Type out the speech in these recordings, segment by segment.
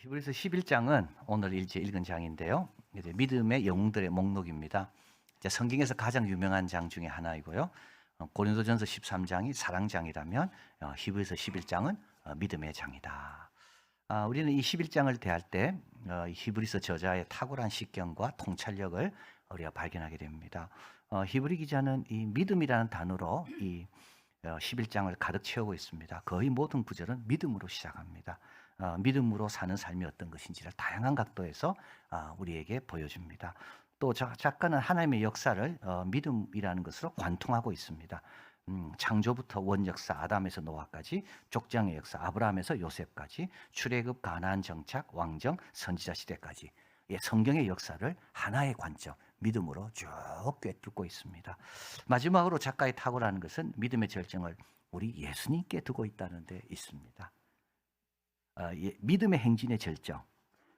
히브리서 11장은 오늘 일제 읽은 장인데요. 이제 믿음의 영웅들의 목록입니다. 이제 성경에서 가장 유명한 장 중에 하나이고요. 고린도전서 13장이 사랑장이라면 히브리서 11장은 믿음의 장이다. 우리는 이 11장을 대할 때 히브리서 저자의 탁월한 식견과 통찰력을 우리가 발견하게 됩니다. 히브리 기자는 이 믿음이라는 단어로 이 11장을 가득 채우고 있습니다. 거의 모든 구절은 믿음으로 시작합니다. 믿음으로 사는 삶이 어떤 것인지를 다양한 각도에서 우리에게 보여줍니다. 또 작가는 하나님의 역사를 믿음이라는 것으로 관통하고 있습니다. 창조부터 원역사 아담에서 노아까지, 족장의 역사 아브라함에서 요셉까지, 출애굽 가나안 정착 왕정 선지자 시대까지 성경의 역사를 하나의 관점 믿음으로 쭉 꿰뚫고 있습니다. 마지막으로 작가의 탁월한 것은 믿음의 절정을 우리 예수님께 두고 있다는 데 있습니다. 믿음의 행진의 절정,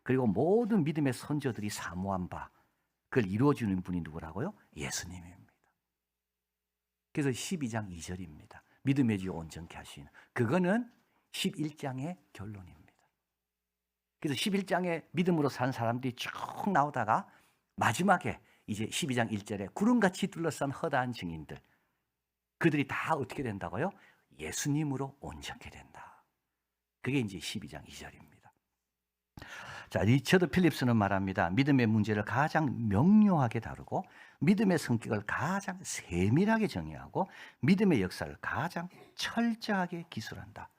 그리고 모든 믿음의 선조들이 사모한 바 그걸 이루어주는 분이 누구라고요? 예수님입니다. 그래서 12장 2절입니다. 믿음의 주 온전케 하시는, 그거는 11장의 결론입니다. 그래서 11장에 믿음으로 산 사람들이 쭉 나오다가 마지막에 이제 12장 1절에 구름같이 둘러싼 허다한 증인들, 그들이 다 어떻게 된다고요? 예수님으로 온전케 된다. 그게 이제 12장 2절입니다. 자, 리처드 필립스는 말합니다. 믿음의 문제를 가장 명료하게 다루고 믿음의 성격을 가장 세밀하게 정의하고 믿음의 역사를 가장 철저하게 기술한다.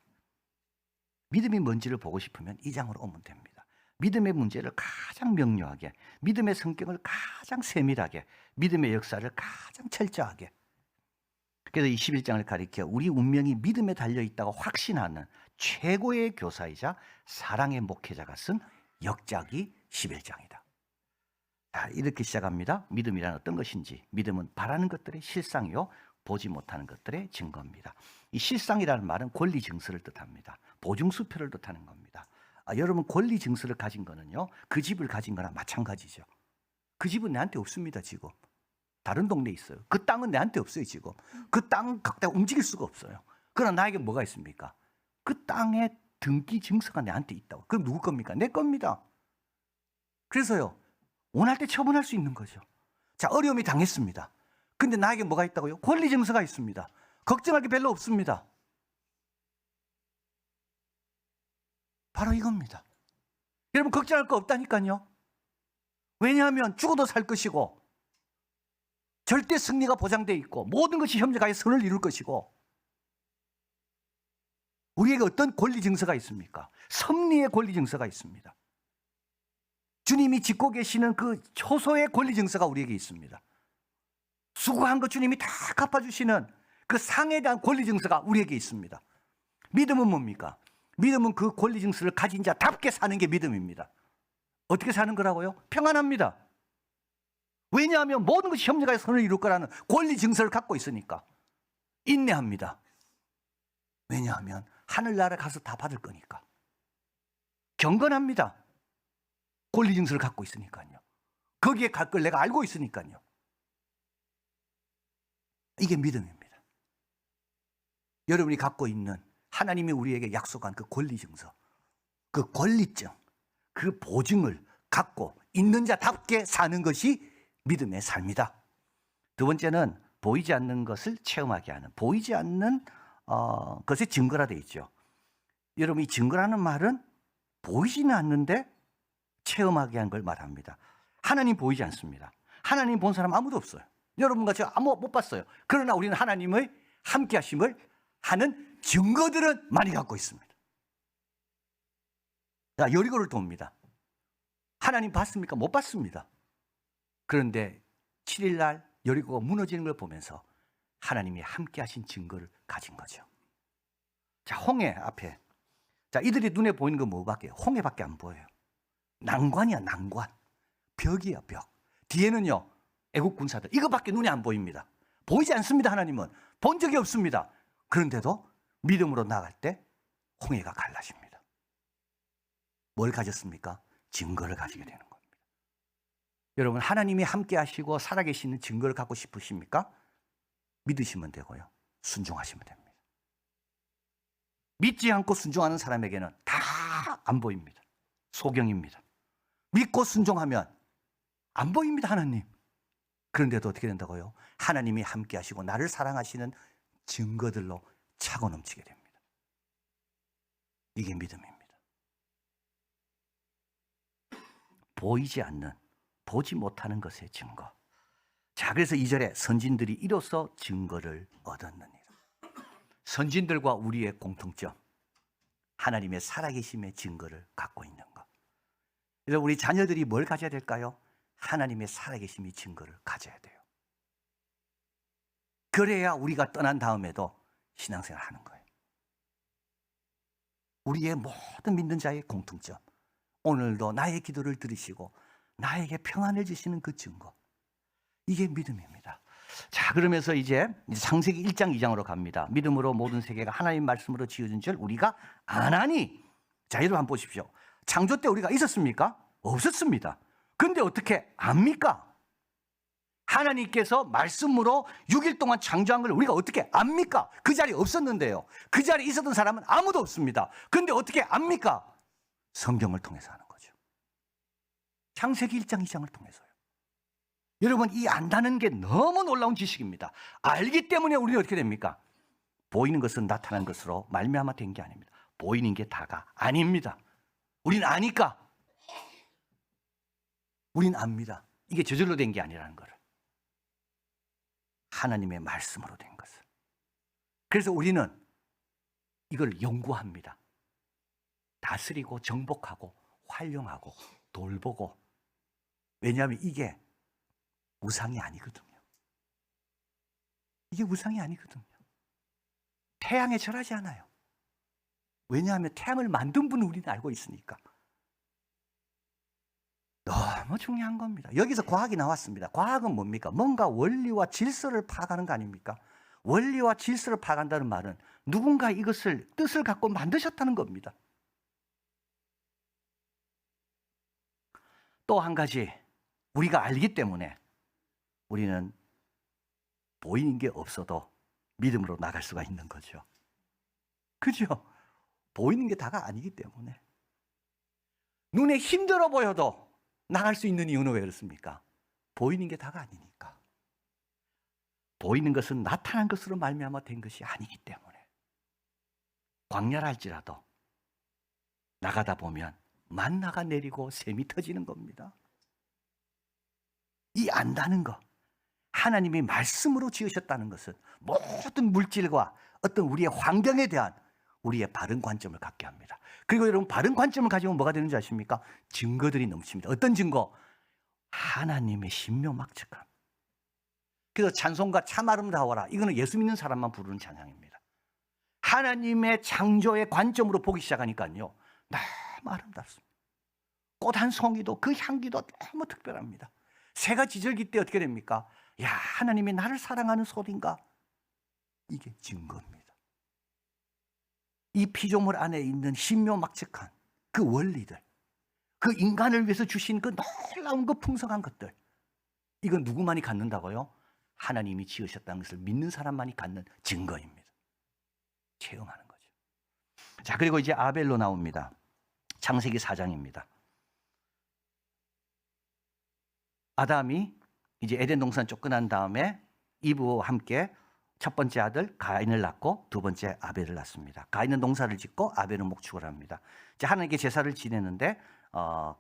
믿음이 뭔지를 보고 싶으면 이 장으로 오면 됩니다. 믿음의 문제를 가장 명료하게, 믿음의 성격을 가장 세밀하게, 믿음의 역사를 가장 철저하게. 그래서 이 11장을 가리켜 우리 운명이 믿음에 달려있다고 확신하는 최고의 교사이자 사랑의 목회자가 쓴 역작이 11장이다. 자, 이렇게 시작합니다. 믿음이란 어떤 것인지. 믿음은 바라는 것들의 실상이요, 보지 못하는 것들의 증거입니다. 이 실상이라는 말은 권리 증서를 뜻합니다. 보증수표를 뜻하는 겁니다. 여러분, 권리 증서를 가진 거는요, 그 집을 가진 거나 마찬가지죠. 그 집은 내한테 없습니다, 지금. 다른 동네에 있어요. 그 땅은 내한테 없어요, 지금. 그 땅은 각자 움직일 수가 없어요. 그러나 나에게 뭐가 있습니까? 그 땅의 등기 증서가 내한테 있다고. 그럼 누구 겁니까? 내 겁니다. 그래서요, 원할 때 처분할 수 있는 거죠. 자, 어려움이 당했습니다. 근데 나에게 뭐가 있다고요? 권리 증서가 있습니다. 걱정할 게 별로 없습니다. 바로 이겁니다. 여러분, 걱정할 거 없다니까요. 왜냐하면 죽어도 살 것이고 절대 승리가 보장되어 있고 모든 것이 협력하여 선을 이룰 것이고, 우리에게 어떤 권리 증서가 있습니까? 섭리의 권리 증서가 있습니다. 주님이 짓고 계시는 그 초소의 권리 증서가 우리에게 있습니다. 수고한 것 주님이 다 갚아주시는 그 상에 대한 권리 증서가 우리에게 있습니다. 믿음은 뭡니까? 믿음은 그 권리 증서를 가진 자답게 사는 게 믿음입니다. 어떻게 사는 거라고요? 평안합니다. 왜냐하면 모든 것이 협력하여 선을 이룰 거라는 권리 증서를 갖고 있으니까. 인내합니다. 왜냐하면 하늘나라 가서 다 받을 거니까. 경건합니다. 권리 증서를 갖고 있으니까요. 거기에 갈 걸 내가 알고 있으니까요. 이게 믿음입니다. 여러분이 갖고 있는 하나님이 우리에게 약속한 그 권리 증서, 그 권리증, 그 보증을 갖고 있는 자답게 사는 것이 믿음의 삶이다. 두 번째는 보이지 않는 것을 체험하게 하는, 보이지 않는 것의 증거라 되어 있죠. 여러분, 이 증거라는 말은 보이지는 않는데 체험하게 한 걸 말합니다. 하나님 보이지 않습니다. 하나님 본 사람 아무도 없어요. 여러분과 제가 아무 못 봤어요. 그러나 우리는 하나님의 함께 하심을 하는 증거들은 많이 갖고 있습니다. 자, 여리고를 돕니다. 하나님 봤습니까? 못 봤습니다. 그런데 7일 날 여리고가 무너지는 걸 보면서 하나님이 함께 하신 증거를 가진 거죠. 자, 홍해 앞에, 자, 이들이 눈에 보이는 건 뭐밖에? 홍해밖에 안 보여요. 난관이야, 난관. 벽이야, 벽. 뒤에는요, 애국 군사들. 이거밖에 눈에 안 보입니다. 보이지 않습니다. 하나님은 본 적이 없습니다. 그런데도 믿음으로 나갈 때 홍해가 갈라집니다. 뭘 가졌습니까? 증거를 가지게 되는 겁니다. 여러분, 하나님이 함께 하시고 살아계시는 증거를 갖고 싶으십니까? 믿으시면 되고요, 순종하시면 됩니다. 믿지 않고 순종하는 사람에게는 다 안 보입니다. 소경입니다. 믿고 순종하면 안 보입니다, 하나님. 그런데도 어떻게 된다고요? 하나님이 함께 하시고 나를 사랑하시는 증거들로 차고 넘치게 됩니다. 이게 믿음입니다. 보이지 않는, 보지 못하는 것의 증거. 자, 그래서 2절에 선진들이 이로써 증거를 얻었느니라. 선진들과 우리의 공통점, 하나님의 살아계심의 증거를 갖고 있는 것. 그래서 우리 자녀들이 뭘 가져야 될까요? 하나님의 살아계심의 증거를 가져야 돼요. 그래야 우리가 떠난 다음에도 신앙생활 하는 거예요. 우리의 모든 믿는 자의 공통점, 오늘도 나의 기도를 들으시고 나에게 평안을 주시는 그 증거, 이게 믿음입니다. 자, 그러면서 이제 창세기 1장 2장으로 갑니다. 믿음으로 모든 세계가 하나님 말씀으로 지어진 줄 우리가 아나니. 자, 여러분 한번 보십시오. 창조 때 우리가 있었습니까? 없었습니다. 근데 어떻게 압니까? 하나님께서 말씀으로 6일 동안 창조한 걸 우리가 어떻게 압니까? 그 자리에 없었는데요. 그 자리에 있었던 사람은 아무도 없습니다. 근데 어떻게 압니까? 성경을 통해서 하는 거죠. 창세기 1장 2장을 통해서요. 여러분, 이 안다는 게 너무 놀라운 지식입니다. 알기 때문에 우리는 어떻게 됩니까? 보이는 것은 나타난 것으로 말미암아 된 게 아닙니다. 보이는 게 다가 아닙니다. 우리는 아니까. 우리는 압니다. 이게 저절로 된 게 아니라는 거를. 하나님의 말씀으로 된 것을. 그래서 우리는 이걸 연구합니다. 다스리고 정복하고 활용하고 돌보고. 왜냐하면 이게 우상이 아니거든요. 이게 우상이 아니거든요. 태양에 절하지 않아요. 왜냐하면 태양을 만든 분은 우리는 알고 있으니까. 너무 중요한 겁니다. 여기서 과학이 나왔습니다. 과학은 뭡니까? 뭔가 원리와 질서를 파악하는 거 아닙니까? 원리와 질서를 파악한다는 말은 누군가 이것을 뜻을 갖고 만드셨다는 겁니다. 또 한 가지, 우리가 알기 때문에 우리는 보이는 게 없어도 믿음으로 나갈 수가 있는 거죠. 그죠? 보이는 게 다가 아니기 때문에. 눈에 힘들어 보여도 나갈 수 있는 이유는 왜 그렇습니까? 보이는 게 다가 아니니까. 보이는 것은 나타난 것으로 말미암아 된 것이 아니기 때문에. 광야라 할지라도 나가다 보면 만나가 내리고 샘이 터지는 겁니다. 이 안다는 것, 하나님이 말씀으로 지으셨다는 것은 모든 물질과 어떤 우리의 환경에 대한 우리의 바른 관점을 갖게 합니다. 그리고 여러분, 바른 관점을 가지면 뭐가 되는지 아십니까? 증거들이 넘칩니다. 어떤 증거? 하나님의 신묘막측함. 그래서 찬송가 참 아름다워라, 이거는 예수 믿는 사람만 부르는 찬양입니다. 하나님의 창조의 관점으로 보기 시작하니까요, 너무 아름답습니다. 꽃 한 송이도 그 향기도 너무 특별합니다. 새가 지절기 때 어떻게 됩니까? 야, 하나님이 나를 사랑하는 소리인가? 이게 증거입니다. 이 피조물 안에 있는 신묘막측한 그 원리들, 그 인간을 위해서 주신 그 놀라운 그 풍성한 것들, 이건 누구만이 갖는다고요? 하나님이 지으셨다는 것을 믿는 사람만이 갖는 증거입니다. 체험하는 거죠. 자, 그리고 이제 아벨로 나옵니다. 창세기 4장입니다. 아담이 이제 에덴 동산 쫓겨난 다음에 이브와 함께 첫 번째 아들 가인을 낳고 두 번째 아벨을 낳습니다. 가인은 농사를 짓고 아벨은 목축을 합니다. 이제 하나님께 제사를 지내는데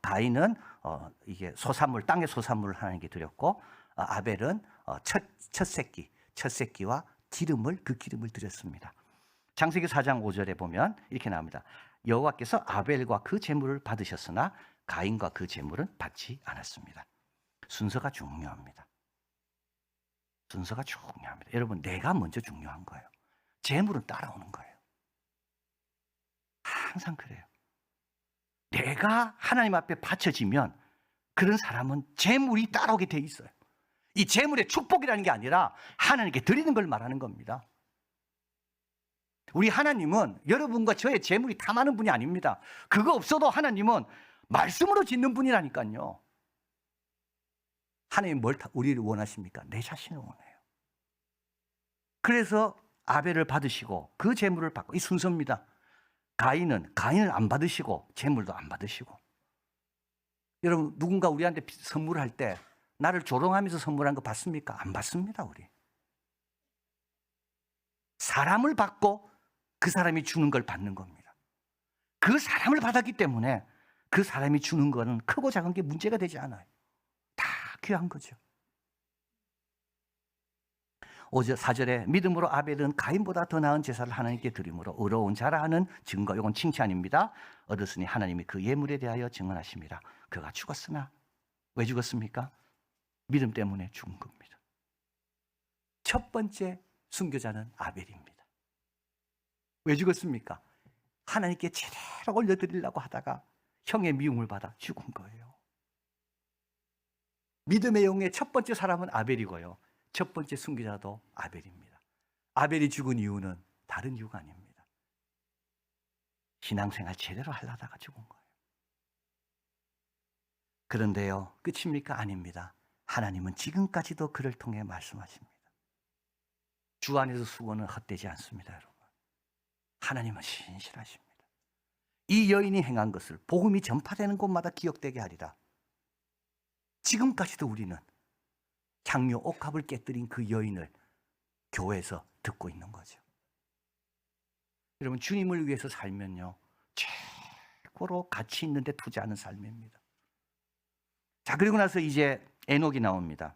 가인은 이게 소산물, 땅의 소산물을 하나님께 드렸고, 아벨은 첫 새끼와 그 기름을 드렸습니다. 창세기 4장 5절에 보면 이렇게 나옵니다. 여호와께서 아벨과 그 제물을 받으셨으나 가인과 그 제물은 받지 않았습니다. 순서가 중요합니다. 순서가 중요합니다. 여러분, 내가 먼저 중요한 거예요. 재물은 따라오는 거예요. 항상 그래요. 내가 하나님 앞에 바쳐지면 그런 사람은 재물이 따라오게 돼 있어요. 이 재물의 축복이라는 게 아니라 하나님께 드리는 걸 말하는 겁니다. 우리 하나님은 여러분과 저의 재물이 다 많은 분이 아닙니다. 그거 없어도 하나님은 말씀으로 짓는 분이라니까요. 하나님 뭘 우리를 원하십니까? 내 자신을 원해요. 그래서 아벨을 받으시고 그 제물을 받고, 이 순서입니다. 가인은 안 받으시고 제물도 안 받으시고, 여러분 누군가 우리한테 선물할 때 나를 조롱하면서 선물한 거 받습니까? 안 받습니다. 우리. 사람을 받고 그 사람이 주는 걸 받는 겁니다. 그 사람을 받았기 때문에 그 사람이 주는 거는 크고 작은 게 문제가 되지 않아요. 다 귀한 거죠. 4절에 믿음으로 아벨은 가인보다 더 나은 제사를 하나님께 드림으로 의로운 자라 하는 증거, 이건 칭찬입니다. 얻었으니 하나님이 그 예물에 대하여 증언하십니다. 그가 죽었으나 왜 죽었습니까? 믿음 때문에 죽은 겁니다. 첫 번째 순교자는 아벨입니다. 왜 죽었습니까? 하나님께 제대로 올려드리려고 하다가 형의 미움을 받아 죽은 거예요. 믿음의 영의 첫 번째 사람은 아벨이고요. 첫 번째 순교자도 아벨입니다. 아벨이 죽은 이유는 다른 이유가 아닙니다. 신앙생활 제대로 하려다가 죽은 거예요. 그런데요, 끝입니까? 아닙니다. 하나님은 지금까지도 그를 통해 말씀하십니다. 주 안에서 수고는 헛되지 않습니다, 여러분. 하나님은 신실하십니다. 이 여인이 행한 것을 복음이 전파되는 곳마다 기억되게 하리라. 지금까지도 우리는 향료 옥합을 깨뜨린 그 여인을 교회에서 듣고 있는 거죠. 여러분, 주님을 위해서 살면요, 최고로 가치 있는 데 투자하는 삶입니다. 자, 그리고 나서 이제 에녹이 나옵니다.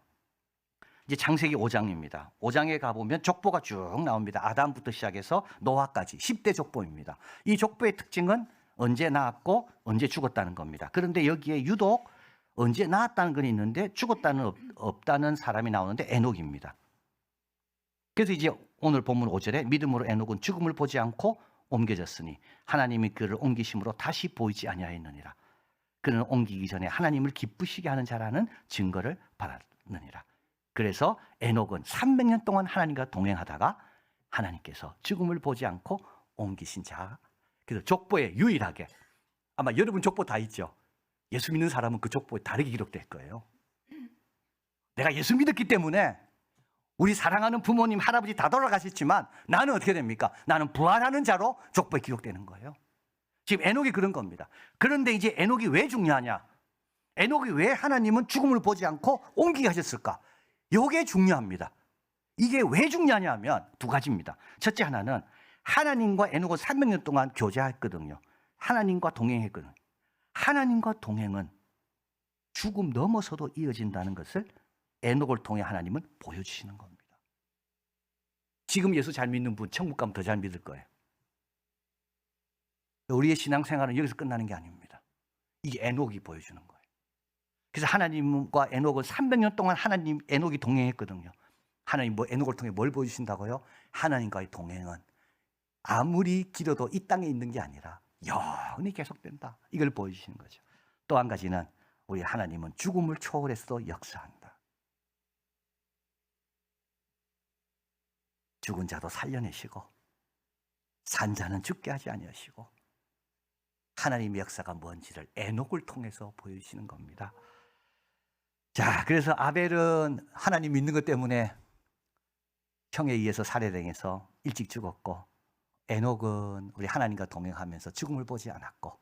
이제 창세기 5장입니다. 5장에 가보면 족보가 쭉 나옵니다. 아담부터 시작해서 노아까지 10대 족보입니다. 이 족보의 특징은 언제 낳았고 언제 죽었다는 겁니다. 그런데 여기에 유독 언제 낳았다는 건 있는데 죽었다는 없다는 사람이 나오는데 에녹입니다. 그래서 이제 오늘 본문 5절에 믿음으로 에녹은 죽음을 보지 않고 옮겨졌으니 하나님이 그를 옮기심으로 다시 보이지 아니하였느니라. 그는 옮기기 전에 하나님을 기쁘시게 하는 자라는 증거를 받았느니라. 그래서 에녹은 300년 동안 하나님과 동행하다가 하나님께서 죽음을 보지 않고 옮기신 자. 그래서 족보에 유일하게, 아마 여러분 족보 다 있죠. 예수 믿는 사람은 그 족보에 다르게 기록될 거예요. 내가 예수 믿었기 때문에 우리 사랑하는 부모님, 할아버지 다 돌아가셨지만 나는 어떻게 됩니까? 나는 부활하는 자로 족보에 기록되는 거예요. 지금 에녹이 그런 겁니다. 그런데 이제 에녹이 왜 중요하냐? 에녹이 왜 하나님은 죽음을 보지 않고 옮기게 하셨을까? 이게 중요합니다. 이게 왜 중요하냐 하면 두 가지입니다. 첫째 하나는 하나님과 에녹은 300년 동안 교제했거든요. 하나님과 동행했거든요. 하나님과 동행은 죽음 넘어서도 이어진다는 것을 에녹을 통해 하나님은 보여주시는 겁니다. 지금 예수 잘 믿는 분 천국 가면 더 잘 믿을 거예요. 우리의 신앙생활은 여기서 끝나는 게 아닙니다. 이게 에녹이 보여주는 거예요. 그래서 하나님과 에녹은 300년 동안 에녹이 동행했거든요. 하나님 에녹을 통해 뭘 보여주신다고요? 하나님과의 동행은 아무리 길어도 이 땅에 있는 게 아니라 영원히 계속된다. 이걸 보여주시는 거죠. 또 한 가지는 우리 하나님은 죽음을 초월해서도 역사한다. 죽은 자도 살려내시고 산 자는 죽게 하지 아니하시고 하나님의 역사가 뭔지를 에녹을 통해서 보여주시는 겁니다. 자, 그래서 아벨은 하나님 믿는 것 때문에 형에 의해서 살해당해서 일찍 죽었고, 에녹은 우리 하나님과 동행하면서 죽음을 보지 않았고,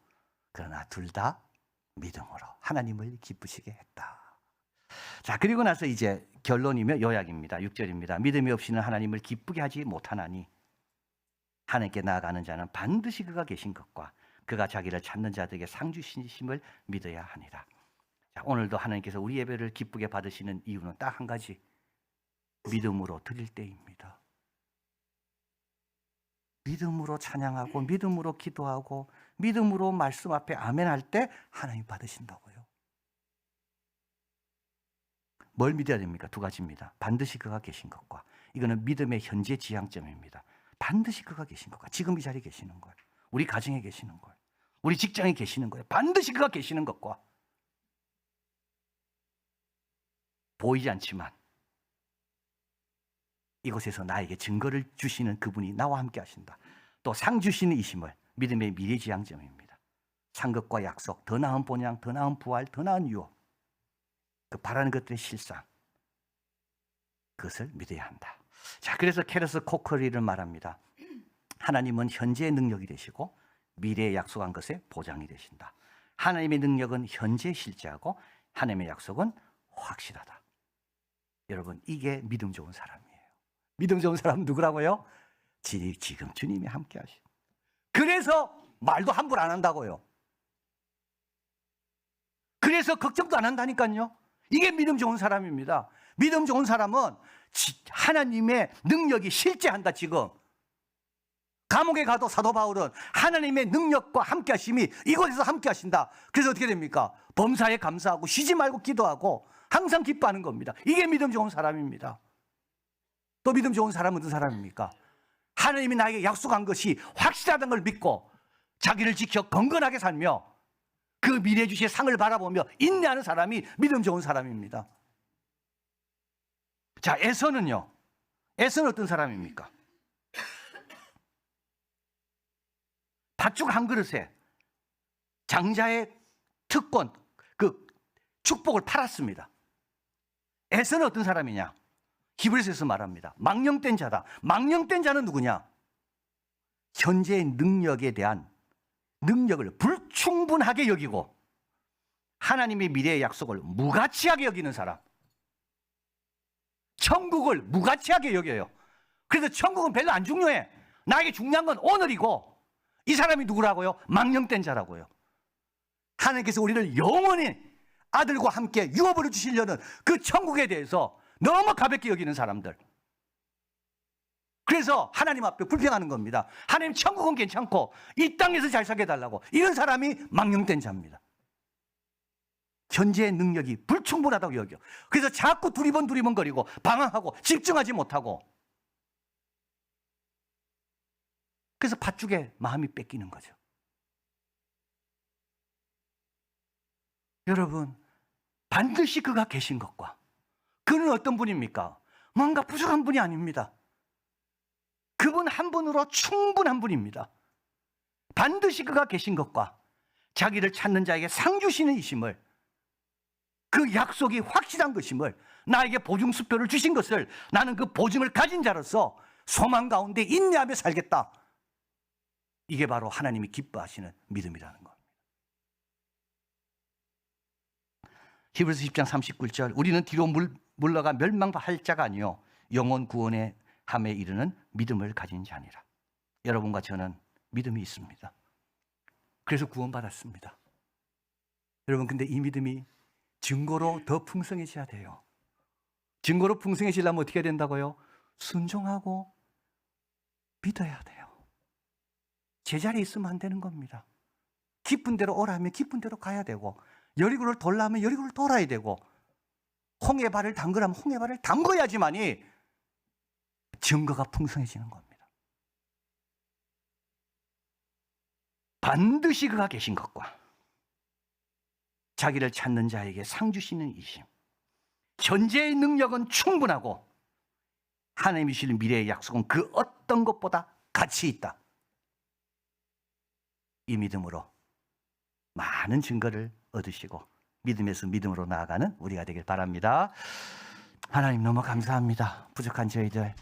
그러나 둘 다 믿음으로 하나님을 기쁘시게 했다. 자, 그리고 나서 이제 결론이며 요약입니다. 6절입니다. 믿음이 없이는 하나님을 기쁘게 하지 못하나니 하나님께 나아가는 자는 반드시 그가 계신 것과 그가 자기를 찾는 자들에게 상 주시심을 믿어야 하니라. 자, 오늘도 하나님께서 우리 예배를 기쁘게 받으시는 이유는 딱 한 가지, 믿음으로 드릴 때입니다. 믿음으로 찬양하고 믿음으로 기도하고 믿음으로 말씀 앞에 아멘 할 때 하나님 받으신다고요. 뭘 믿어야 됩니까? 두 가지입니다. 반드시 그가 계신 것과, 이거는 믿음의 현재 지향점입니다. 반드시 그가 계신 것과, 지금 이 자리에 계시는 거예요. 우리 가정에 계시는 거예요. 우리 직장에 계시는 거예요. 반드시 그가 계시는 것과, 보이지 않지만 이곳에서 나에게 증거를 주시는 그분이 나와 함께 하신다. 또 상 주시는 이심을, 믿음의 미래지향점입니다. 상급과 약속, 더 나은 본향, 더 나은 부활, 더 나은 유업, 그 바라는 것들의 실상, 그것을 믿어야 한다. 자, 그래서 케르스 코커리를 말합니다. 하나님은 현재의 능력이 되시고 미래에 약속한 것의 보장이 되신다. 하나님의 능력은 현재 실제하고 하나님의 약속은 확실하다. 여러분, 이게 믿음 좋은 사람이에요. 믿음 좋은 사람은 누구라고요? 지금 주님이 함께 하시고, 그래서 말도 함부로 안 한다고요. 그래서 걱정도 안 한다니까요. 이게 믿음 좋은 사람입니다. 믿음 좋은 사람은 하나님의 능력이 실제한다. 지금 감옥에 가도 사도 바울은 하나님의 능력과 함께 하심이 이곳에서 함께 하신다. 그래서 어떻게 됩니까? 범사에 감사하고 쉬지 말고 기도하고 항상 기뻐하는 겁니다. 이게 믿음 좋은 사람입니다. 또 믿음 좋은 사람은 어떤 사람입니까? 하나님이 나에게 약속한 것이 확실하다는 걸 믿고 자기를 지켜 건건하게 살며 그 미래 주시의 상을 바라보며 인내하는 사람이 믿음 좋은 사람입니다. 자, 에서는요. 에서는 어떤 사람입니까? 팥죽 한 그릇에 장자의 특권, 그 축복을 팔았습니다. 에서는 어떤 사람이냐? 히브리서에서 말합니다. 망령된 자다. 망령된 자는 누구냐? 현재의 능력에 대한 능력을 불충분하게 여기고 하나님의 미래의 약속을 무가치하게 여기는 사람. 천국을 무가치하게 여겨요. 그래서 천국은 별로 안 중요해. 나에게 중요한 건 오늘이고, 이 사람이 누구라고요? 망령된 자라고요. 하나님께서 우리를 영원히 아들과 함께 유업으로 주시려는 그 천국에 대해서 너무 가볍게 여기는 사람들. 그래서 하나님 앞에 불평하는 겁니다. 하나님, 천국은 괜찮고 이 땅에서 잘 살게 해달라고. 이런 사람이 망령된 자입니다. 현재의 능력이 불충분하다고 여겨. 그래서 자꾸 두리번거리고 방황하고 집중하지 못하고, 그래서 팥죽에 마음이 뺏기는 거죠. 여러분, 반드시 그가 계신 것과, 그는 어떤 분입니까? 뭔가 부족한 분이 아닙니다. 그분 한 분으로 충분한 분입니다. 반드시 그가 계신 것과 자기를 찾는 자에게 상 주시는 이심을, 그 약속이 확실한 것임을, 나에게 보증수표를 주신 것을 나는 그 보증을 가진 자로서 소망 가운데 인내하며 살겠다. 이게 바로 하나님이 기뻐하시는 믿음이라는 겁니다. 히브리서 10장 39절, 우리는 뒤로 물러가 멸망할 자가 아니요 영원 구원의 함에 이르는 믿음을 가진 자니라. 여러분과 저는 믿음이 있습니다. 그래서 구원받았습니다. 여러분, 근데 이 믿음이 증거로 더 풍성해져야 돼요. 증거로 풍성해지려면 어떻게 해야 된다고요? 순종하고 믿어야 돼요. 제자리에 있으면 안 되는 겁니다. 기쁜 대로 오라면 기쁜 대로 가야 되고, 여리고를 돌라면 여리고를 돌아야 되고, 홍해발을 담그라면 홍해발을 담궈야지만이 증거가 풍성해지는 겁니다. 반드시 그가 계신 것과 자기를 찾는 자에게 상 주시는 이심, 현재의 능력은 충분하고 하나님이 주실 미래의 약속은 그 어떤 것보다 가치 있다. 이 믿음으로 많은 증거를 얻으시고 믿음에서 믿음으로 나아가는 우리가 되길 바랍니다. 하나님, 너무 감사합니다. 부족한 저희들,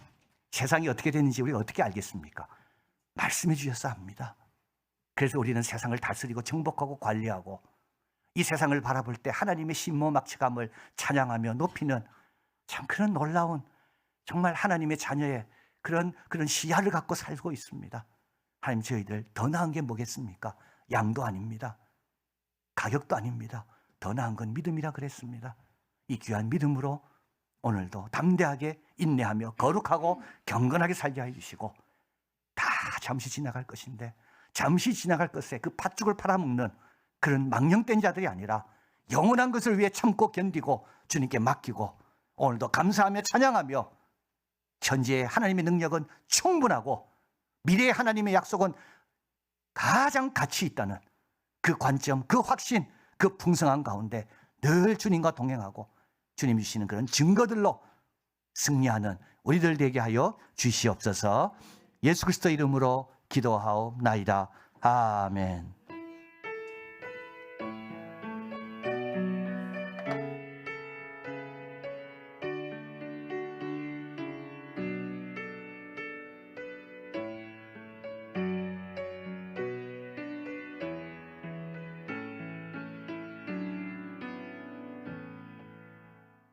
세상이 어떻게 되는지 우리가 어떻게 알겠습니까? 말씀해 주셔서 압니다. 그래서 우리는 세상을 다스리고 정복하고 관리하고 이 세상을 바라볼 때 하나님의 신모막측함을 찬양하며 높이는 참 그런 놀라운, 정말 하나님의 자녀의 그런 시야를 갖고 살고 있습니다. 하나님, 저희들 더 나은 게 뭐겠습니까? 양도 아닙니다. 가격도 아닙니다. 더 나은 건 믿음이라 그랬습니다. 이 귀한 믿음으로 오늘도 담대하게 인내하며 거룩하고 경건하게 살게 해주시고, 다 잠시 지나갈 것인데 잠시 지나갈 것에 그 팥죽을 팔아먹는 그런 망령된 자들이 아니라 영원한 것을 위해 참고 견디고 주님께 맡기고, 오늘도 감사하며 찬양하며 현재의 하나님의 능력은 충분하고 미래의 하나님의 약속은 가장 가치 있다는 그 관점, 그 확신, 그 풍성한 가운데 늘 주님과 동행하고 주님 주시는 그런 증거들로 승리하는 우리들 되게 하여 주시옵소서. 예수 그리스도 이름으로 기도하옵나이다. 아멘.